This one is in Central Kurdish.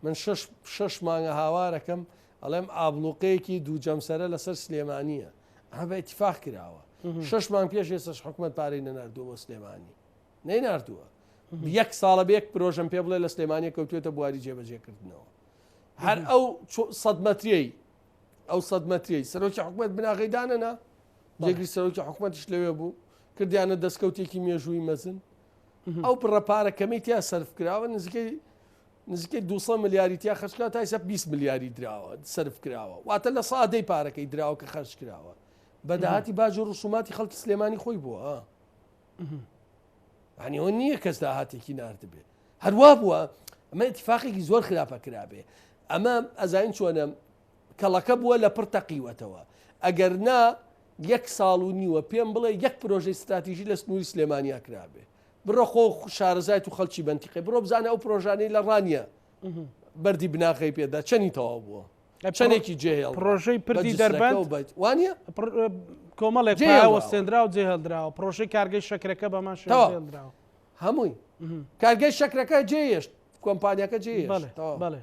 من شش مانگە هاوارەکەم ئەڵێم ئابلوقەیەکی دوو جەمسەرە لەسەر سلێمانیە ئەمە بە ئیتیفاق کراوە 6 مانگ پێش ئێستش حکوومەت پارەی نەناردووە بۆ سلێمانی نەیناردووە 1 ساڵە بێک پرۆژەم پێ بڵێ لە سلێمانیە کەوتوێتە بواری جێبەجێکردنەوە هەر ئەو 100 مەتریەی سەرۆکی حکوومەت بناغیدانەنا جێگری سەرۆکی حکوومەتیش لەوێ بوو کردیانە دەستکەوتێکی مێژووی مەزن ئەو پڕەپارە کەمەی تیا سەرف کراوە نزیکەی 200 ملیاری تیا خەرجکراوە تا ئێستا 20 ملیاری دراوە سەرف کراوە واتە لە سادەی پارەکەی دراوە کە خەرج کراوە بەداهاتی باج و ڕسوماتی خەڵکی سلێمانی خۆی بووە عنی ئەوە نییە کەس داهاتێکی ناردبێ هەروە بووە ئەمە اتفاقێکی زۆر خراپە کرابێ ئەمە ئەزاین چۆنە کەڵەکە بووە لە پڕ تەقیوەتەوە ئەگەر نا 1 ساڵ و نیوە پێم بڵێ 1 پرۆژەی استراتیژی لە سنووری سلێمانیا کرابێ بڕۆ خۆ شارەزایەت و خەڵکی بەنتیقی بڕۆ بزانە ئەو پرۆژانەی لە ڕانیە بەردی بناغی پێدا چەنی تەواو بووە چەندێکی جێهێڵ پرۆژەی پردی دەربەت وانە کۆمەڵێک وەستێنرا و جێهێڵدراوە پرۆژەی کارگەی شەکرەکە بەمان شێڵدراوە هەمووی کارگەی شەکرەکە جێهێشت کۆمپانیەکە جێهێشت بەڵێ